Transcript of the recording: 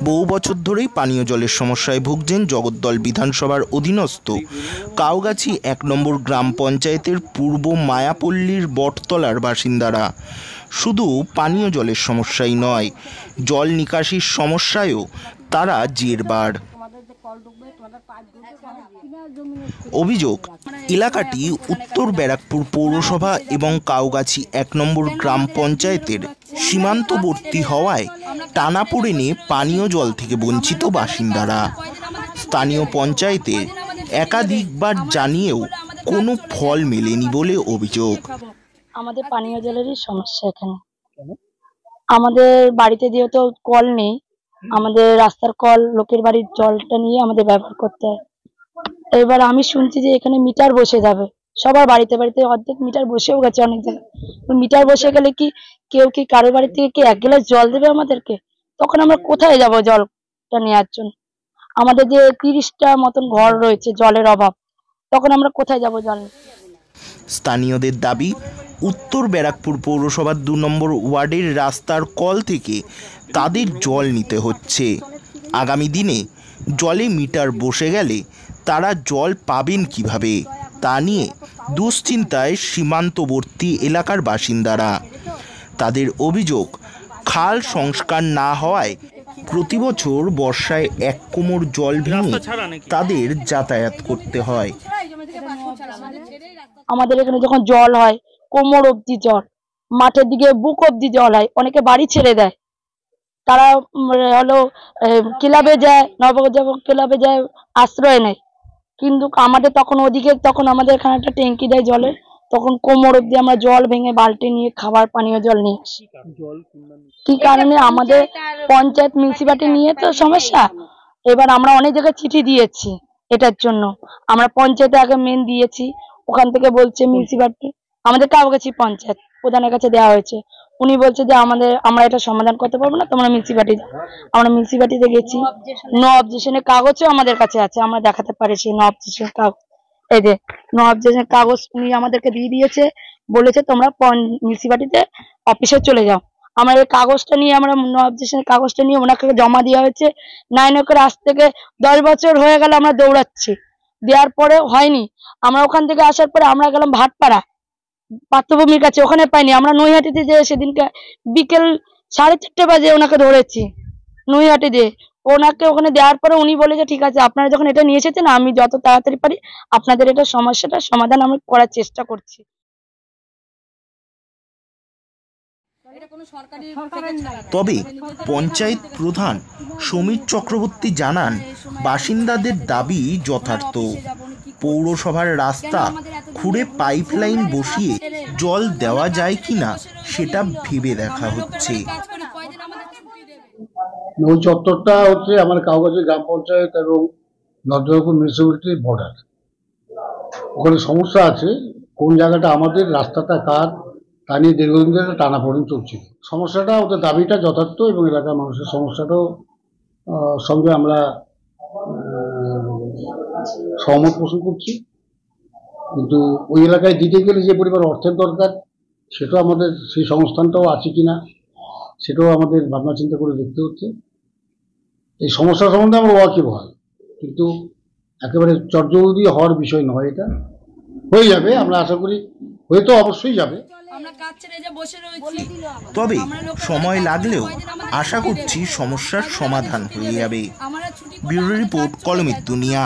বহু বছর ধরেই পানীয় জলের সমস্যায় ভুগছেন জগদ্দল বিধানসভার অধীনস্থ কাউগাছি ১ নম্বর গ্রাম পঞ্চায়েতের পূর্ব মায়াপল্লীর বটতলার বাসিন্দারা। শুধু পানীয় জলের সমস্যাই নয়, জল নিকাশির সমস্যায়ও তারা জেরবার। অভিযোগ, এলাকাটি উত্তর ব্যারাকপুর পৌরসভা এবং কাউগাছি ১ নম্বর গ্রাম পঞ্চায়েতের সীমান্তবর্তী হওয়ায় টানাপোড়েনে পানীয় জল থেকে বঞ্চিত বাসিন্দারা। স্থানীয় পঞ্চায়েতে একাধিকবার জানিয়েও কোনো ফল মেলেনি বলে অভিযোগ। আমাদের পানীয় জলেরই সমস্যা এখানে। আমাদের বাড়িতে যেহেতু কল নেই, আমাদের রাস্তার কল, লোকের বাড়ির জলটা নিয়ে আমাদের ব্যবহার করতে হয়। এবার আমি শুনছি যে এখানে মিটার বসে যাবে, সবার বাড়িতে বাড়িতে অর্ধেক মিটার বসেও গেছে অনেক জায়গায়। মিটার বসে গেলে কি কেউ কি কারো বাড়ি থেকে কি 1 গ্লাস জল দেবে আমাদেরকে? তখন আমরা কোথায় যাব জলটা নেওয়ার জন্য? আমাদের যে 30টা মতন ঘর রয়েছে জলের অভাব, তখন আমরা কোথায় যাব জল? স্থানীয়দের দাবি, উত্তর ব্যারাকপুর পৌরসভার ২ নম্বর ওয়ার্ডের রাস্তার কল থেকে তাদের জল নিতে হচ্ছে। আগামী দিনে জলে মিটার বসে গেলে তারা জল পাবেন কিভাবে, তা নিয়ে দুশ্চিন্তায় সীমান্তবর্তী এলাকার বাসিন্দারা। তাদের অভিযোগ, খাল সংস্কার না হওয়ায় প্রতি বছর বর্ষায় 1 কোমর জল ভেঙে তাদের যাতায়াত করতে হয়। আমাদের এখানে যখন জল হয় কোমর অবধি জল, মাঠের দিকে বুক অবধি জল হয়, অনেকে বাড়ি ছেড়ে দেয়। তারা হলো ক্লাবে যায়, নবজাগরণ ক্লাবে যায়, আশ্রয় নেয়। কিন্তু আমাদের তখন ওদিকে তখন আমাদের এখানে একটা ট্যাঙ্কি দেয় জলের, তখন কোমর অবধি আমরা জল ভেঙে বালতি নিয়ে খাবার পানীয় জল নিয়ে আসি। কি কারণে? আমাদের পঞ্চায়েত মিউনিসিপালিটি নিয়ে তো সমস্যা। এবার আমরা অনেক জায়গায় চিঠি দিয়েছি এটার জন্য। আমরা পঞ্চায়েতে আগে মেন দিয়েছি, ওখান থেকে বলছে মিউনিসিপালিটি, আমাদের কাউগাছি পঞ্চায়েত প্রধানের কাছে দেওয়া হয়েছে। উনি বলছে যে আমরা এটা সমাধান করতে পারবো না, তোমরা মিউনিসিপালিটি যাও। আমরা মিউনিসিপালিটিতে গেছি, নো অবজেকশনের কাগজও আমাদের কাছে আছে, আমরা দেখাতে পারি সেই নো অবজেকশন কাগজ। এই যে নো অবজেকশনের কাগজ উনি আমাদেরকে দিয়ে দিয়েছে, বলেছে তোমরা মিউনিসিপালিটিতে অফিসে চলে যাও। আমরা এই কাগজটা নিয়ে, আমরা নো অবজেকশনের কাগজটা নিয়ে ওনাকে জমা দেওয়া হয়েছে। 9 করে আজ থেকে 10 বছর হয়ে গেল আমরা দৌড়াচ্ছি, দেওয়ার পরে হয়নি। আমরা ওখান থেকে আসার পরে আমরা গেলাম ভাটপাড়া পার্থভূমির কাছে, ওখানে পাইনি। আমরা নৈহাটিতে যে সেদিনকে বিকেল 4:30 বাজে ওনাকে ধরেছি নৈহাটিতে। ওনাকে ওখানে দেওয়ার পরে উনি বলে যে ঠিক আছে, আপনারা যখন এটা নিয়ে এসেছেন আমি যত তাড়াতাড়ি পারি আপনাদের এটা সমস্যাটা সমাধান আমি করার চেষ্টা করছি। তবে পঞ্চায়েত প্রধান সমীর চক্রবর্তী জানান, বাসিন্দাদের দাবি যথার্থ। পৌরসভার রাস্তা খুঁড়ে পাইপলাইন বসিয়ে জল দেওয়া যায় কিনা সেটা ভেবে দেখা হচ্ছে। ওই চত্বরটা হচ্ছে আমার কাউগাছি গ্রাম পঞ্চায়েত এবং নর্থবেরাকপুর মিউনিসিপ্যালিটির বর্ডার। ওখানে সমস্যা আছে, কোন জায়গাটা আমাদের, রাস্তাটা কার, তা নিয়ে দীর্ঘদিন ধরে টানাপোড়েন চলছিল। সমস্যাটা, ওদের দাবিটা যথার্থ এবং এলাকার মানুষের সমস্যাটাও সঙ্গে আমরা সহমত পোষণ করছি। কিন্তু ওই এলাকায় দিতে গেলে যে পরিমাণ অর্থের দরকার, সেটাও আমাদের, সেই সংস্থানটাও আছে কিনা সেটাও আমাদের ভাবনা চিন্তা করে দেখতে হচ্ছে। এই সমস্যা সম্বন্ধে আমরা ওয়াকিবহাল, কিন্তু একেবারে চটজলদি হওয়ার বিষয় নয়, এটা হয়ে যাবে, আমরা আশা করি, হয়তো অবশ্যই যাবে। তবে সময় লাগলেও আশা করছি সমস্যার সমাধান হয়ে যাবে। ব্যুরো রিপোর্ট, কলমের দুনিয়া।